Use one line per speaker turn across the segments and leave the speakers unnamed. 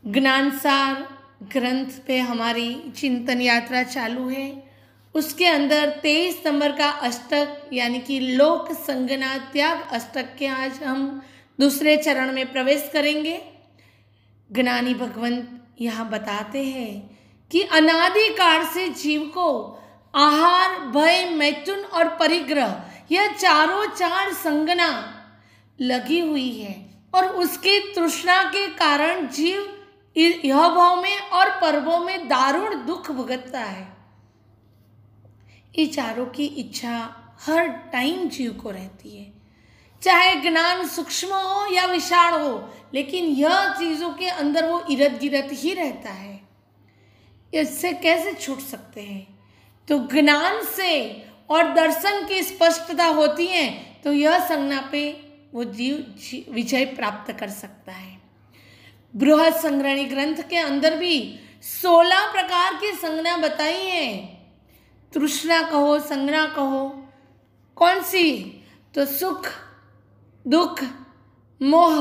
ज्ञानसार ग्रंथ पे हमारी चिंतन यात्रा चालू है। उसके अंदर 23 नंबर का अष्टक यानी कि लोक संज्ञा त्याग अष्टक के आज हम दूसरे चरण में प्रवेश करेंगे। ज्ञानी भगवंत यहाँ बताते हैं कि अनादि काल से जीव को आहार, भय, मैथुन और परिग्रह यह चारों चार संज्ञा लगी हुई है और उसकी तृष्णा के कारण जीव यह भाव में और परभव में दारुण दुख भुगतता है। ये चारों की इच्छा हर टाइम जीव को रहती है, चाहे ज्ञान सूक्ष्म हो या विशाल हो, लेकिन यह चीजों के अंदर वो इरद गिरद ही रहता है। इससे कैसे छूट सकते हैं? तो ज्ञान से और दर्शन की स्पष्टता होती है तो यह संज्ञा पे वो जीव विजय प्राप्त कर सकता है। बृहद संग्रहणी ग्रंथ के अंदर भी 16 प्रकार की संज्ञा बताई है। तृष्णा कहो, संज्ञा कहो, कौन सी? तो सुख, दुख, मोह,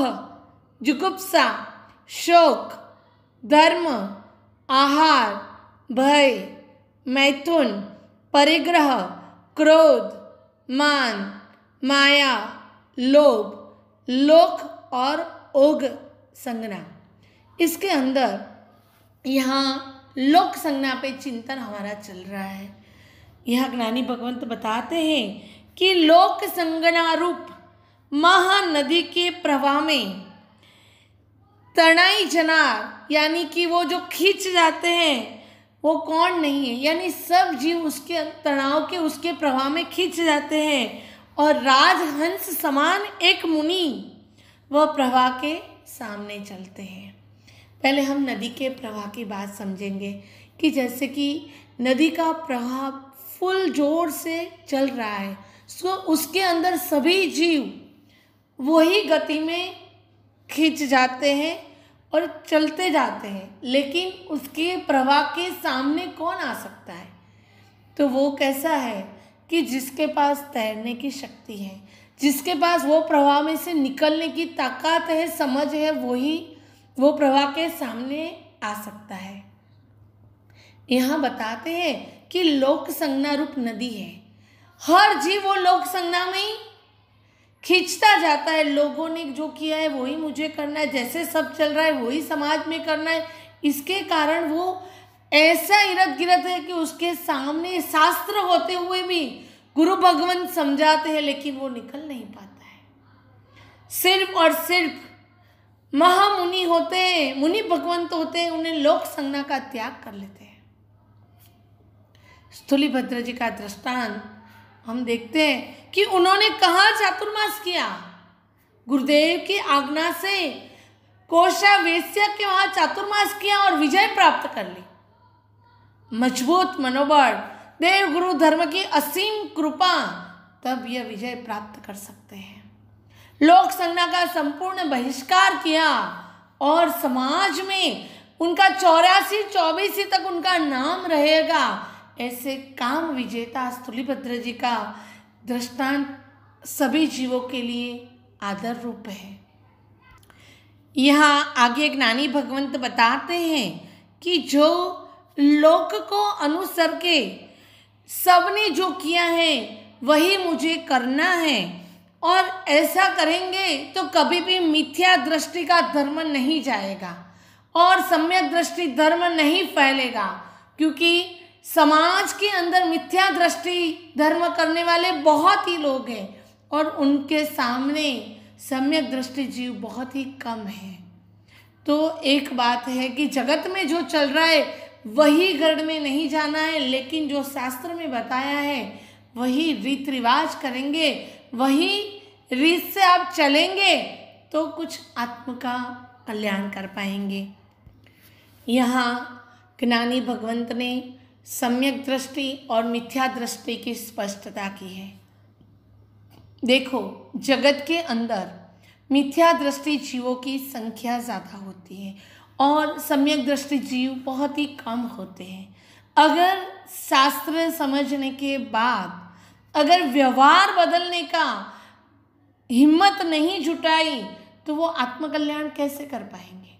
जुगुप्सा, शोक, धर्म, आहार, भय, मैथुन, परिग्रह, क्रोध, मान, माया, लोभ, लोक और ओग संज्ञा। इसके अंदर यहाँ लोक संज्ञा पे चिंतन हमारा चल रहा है। यह ज्ञानी भगवंत बताते हैं कि लोक संज्ञा रूप महानदी के प्रवाह में तनाई जनार यानी कि वो जो खींच जाते हैं वो कौन नहीं है, यानी सब जीव उसके तनाव के उसके प्रवाह में खींच जाते हैं और राजहंस समान एक मुनि वह प्रवाह के सामने चलते हैं। पहले हम नदी के प्रवाह की बात समझेंगे कि जैसे कि नदी का प्रवाह फुल जोर से चल रहा है, सो उसके अंदर सभी जीव वही गति में खींच जाते हैं और चलते जाते हैं, लेकिन उसके प्रवाह के सामने कौन आ सकता है? तो वो कैसा है कि जिसके पास तैरने की शक्ति है, जिसके पास वो प्रवाह में से निकलने की ताकत है, समझ है, वही वो प्रवाह के सामने आ सकता है। यहाँ बताते हैं कि लोक संज्ञा रूप नदी है। हर जीव वो लोक संज्ञा में ही खींचता जाता है। लोगों ने जो किया है वही मुझे करना है, जैसे सब चल रहा है वही समाज में करना है। इसके कारण वो ऐसा इरद गिरद है कि उसके सामने शास्त्र होते हुए भी गुरु भगवंत समझाते हैं, लेकिन वो निकल नहीं पाता है। सिर्फ और सिर्फ महामुनि होते हैं, मुनि भगवंत होते हैं, उन्हें लोक संज्ञा का त्याग कर लेते हैं। स्थूलिभद्र जी का दृष्टांत हम देखते हैं कि उन्होंने कहाँ चातुर्मास किया। गुरुदेव की आज्ञा से कोशा वेश्या के वहां चातुर्मास किया और विजय प्राप्त कर ली। मजबूत मनोबल, देव गुरु धर्म की असीम कृपा, तब यह विजय प्राप्त कर सकते हैं। लोक संज्ञा का संपूर्ण बहिष्कार किया और समाज में उनका 84-24 तक उनका नाम रहेगा। ऐसे काम विजेता स्थूलिभद्र जी का दृष्टांत सभी जीवों के लिए आदर रूप है। यहाँ आगे ज्ञानी भगवंत बताते हैं कि जो लोक को अनुसर के सबने जो किया है वही मुझे करना है, और ऐसा करेंगे तो कभी भी मिथ्या दृष्टि का धर्म नहीं जाएगा और सम्यक दृष्टि धर्म नहीं फैलेगा, क्योंकि समाज के अंदर मिथ्या दृष्टि धर्म करने वाले बहुत ही लोग हैं और उनके सामने सम्यक दृष्टि जीव बहुत ही कम है। तो एक बात है कि जगत में जो चल रहा है वही गढ़ में नहीं जाना है, लेकिन जो शास्त्र में बताया है वही रीत रिवाज करेंगे, वही रीत से आप चलेंगे तो कुछ आत्म का कल्याण कर पाएंगे। यहाँ ज्ञानी भगवंत ने सम्यक दृष्टि और मिथ्या दृष्टि की स्पष्टता की है। देखो, जगत के अंदर मिथ्या दृष्टि जीवों की संख्या ज़्यादा होती है और सम्यक दृष्टि जीव बहुत ही कम होते हैं। अगर शास्त्र समझने के बाद अगर व्यवहार बदलने का हिम्मत नहीं जुटाई तो वो आत्मकल्याण कैसे कर पाएंगे?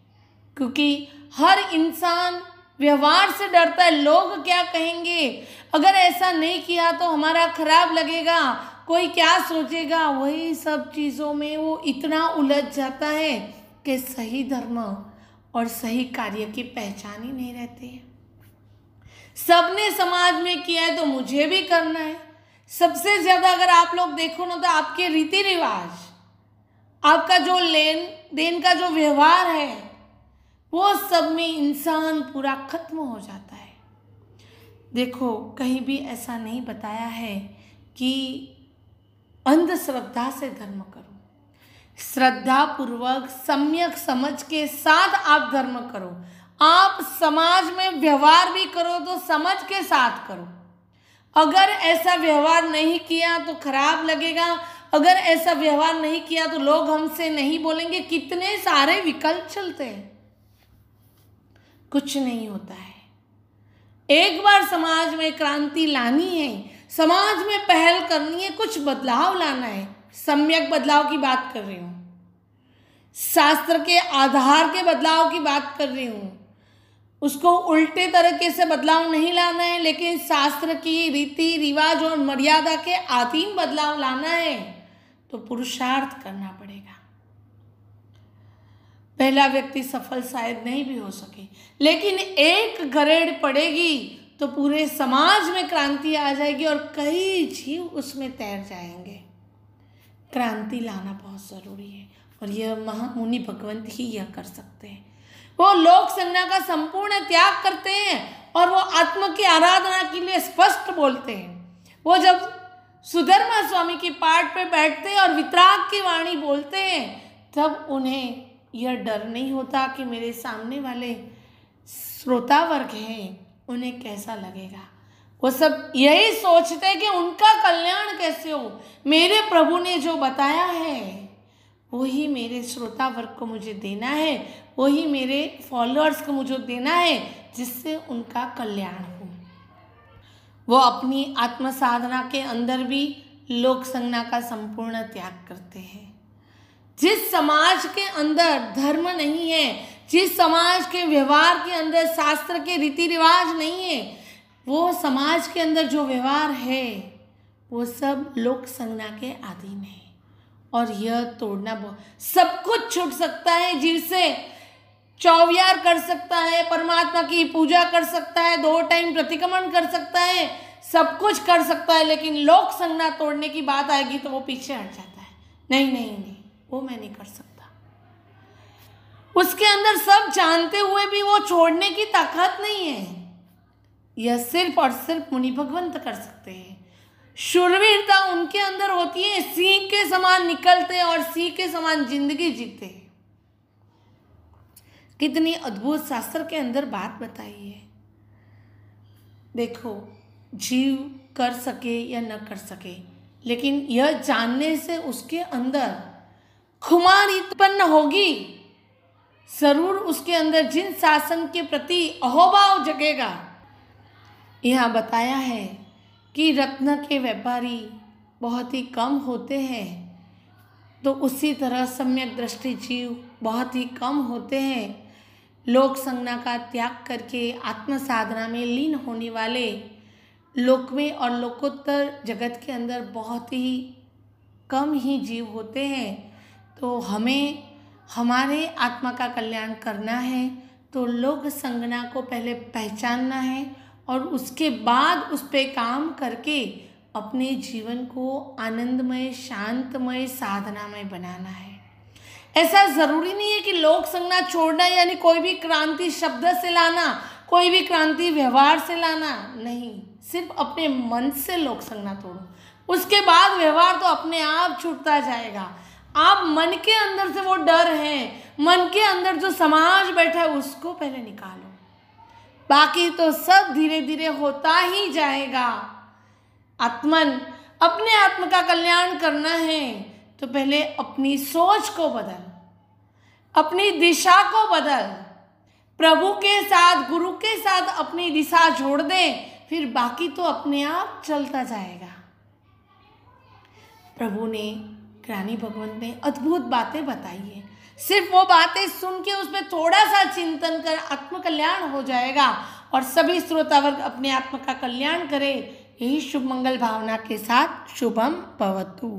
क्योंकि हर इंसान व्यवहार से डरता है, लोग क्या कहेंगे, अगर ऐसा नहीं किया तो हमारा खराब लगेगा, कोई क्या सोचेगा, वही सब चीज़ों में वो इतना उलझ जाता है कि सही धर्म और सही कार्य की पहचान ही नहीं रहती है। सबने समाज में किया है तो मुझे भी करना है। सबसे ज़्यादा अगर आप लोग देखो ना तो आपके रीति रिवाज, आपका जो लेन देन का जो व्यवहार है, वो सब में इंसान पूरा खत्म हो जाता है। देखो, कहीं भी ऐसा नहीं बताया है कि अंधश्रद्धा से धर्म करो। श्रद्धा पूर्वक सम्यक समझ के साथ आप धर्म करो। आप समाज में व्यवहार भी करो तो समझ के साथ करो। अगर ऐसा व्यवहार नहीं किया तो खराब लगेगा, अगर ऐसा व्यवहार नहीं किया तो लोग हमसे नहीं बोलेंगे। कितने सारे विकल्प चलते हैं, कुछ नहीं होता है। एक बार समाज में क्रांति लानी है, समाज में पहल करनी है, कुछ बदलाव लाना है। सम्यक बदलाव की बात कर रही हूँ, शास्त्र के आधार के बदलाव की बात कर रही हूँ। उसको उल्टे तरीके से बदलाव नहीं लाना है, लेकिन शास्त्र की रीति रिवाज और मर्यादा के अधीन बदलाव लाना है तो पुरुषार्थ करना पड़ेगा। पहला व्यक्ति सफल शायद नहीं भी हो सके, लेकिन एक गरेड़ पड़ेगी तो पूरे समाज में क्रांति आ जाएगी और कई जीव उसमें तैर जाएंगे। क्रांति लाना बहुत जरूरी है और यह महामुनि भगवंत ही यह कर सकते हैं। वो लोक संज्ञा का संपूर्ण त्याग करते हैं और वो आत्मा की आराधना के लिए स्पष्ट बोलते हैं। वो जब सुधर्मा स्वामी की पाठ पे बैठते हैं और वितराग की वाणी बोलते हैं, तब उन्हें यह डर नहीं होता कि मेरे सामने वाले श्रोता वर्ग हैं, उन्हें कैसा लगेगा। वो सब यही सोचते हैं कि उनका कल्याण कैसे हो। मेरे प्रभु ने जो बताया है वही मेरे श्रोता वर्ग को मुझे देना है, वही मेरे फॉलोअर्स को मुझे देना है, जिससे उनका कल्याण हो। वो अपनी आत्म साधना के अंदर भी लोक संज्ञा का संपूर्ण त्याग करते हैं। जिस समाज के अंदर धर्म नहीं है, जिस समाज के व्यवहार के अंदर शास्त्र के रीति रिवाज नहीं है, वो समाज के अंदर जो व्यवहार है वो सब लोक संज्ञा के अधीन है। और यह तोड़ना सब कुछ छूट सकता है, जीव से चौविहार कर सकता है, परमात्मा की पूजा कर सकता है, 2 टाइम प्रतिक्रमण कर सकता है, सब कुछ कर सकता है, लेकिन लोक संज्ञा तोड़ने की बात आएगी तो वो पीछे हट जाता है। नहीं नहीं नहीं, वो मैं नहीं कर सकता। उसके अंदर सब जानते हुए भी वो छोड़ने की ताकत नहीं है। यह सिर्फ और सिर्फ मुनि भगवंत कर सकते हैं। शूरवीरता उनके अंदर होती है, सिंह के समान निकलते और सिंह के समान जिंदगी जीते। कितनी अद्भुत शास्त्र के अंदर बात बताई है। देखो, जीव कर सके या न कर सके, लेकिन यह जानने से उसके अंदर खुमारी उत्पन्न होगी। जरूर उसके अंदर जिन शासन के प्रति अहोभाव जगेगा। यहाँ बताया है कि रत्न के व्यापारी बहुत ही कम होते हैं, तो उसी तरह सम्यक दृष्टि जीव बहुत ही कम होते हैं। लोक संज्ञा का त्याग करके आत्म साधना में लीन होने वाले लोक में और लोकोत्तर जगत के अंदर बहुत ही कम ही जीव होते हैं। तो हमें हमारे आत्मा का कल्याण करना है तो लोक संज्ञा को पहले पहचानना है और उसके बाद उस पे काम करके अपने जीवन को आनंदमय, शांतमय, साधनामय बनाना है। ऐसा ज़रूरी नहीं है कि लोक संज्ञा छोड़ना यानी कोई भी क्रांति शब्द से लाना, कोई भी क्रांति व्यवहार से लाना नहीं। सिर्फ अपने मन से लोक संज्ञा तोड़ो, उसके बाद व्यवहार तो अपने आप छूटता जाएगा। आप मन के अंदर से वो डर है, मन के अंदर जो समाज बैठा है उसको पहले निकालो, बाकी तो सब धीरे धीरे होता ही जाएगा। आत्मन अपने आत्म का कल्याण करना है तो पहले अपनी सोच को बदल, अपनी दिशा को बदल, प्रभु के साथ, गुरु के साथ अपनी दिशा जोड़ दे, फिर बाकी तो अपने आप चलता जाएगा। प्रभु ने, ज्ञानी भगवंत ने अद्भुत बातें बताई है। सिर्फ वो बातें सुन के उसमें थोड़ा सा चिंतन कर आत्म कल्याण हो जाएगा और सभी श्रोतावर्ग अपने आत्मा का कल्याण करे। यही शुभ मंगल भावना के साथ शुभम भवतु।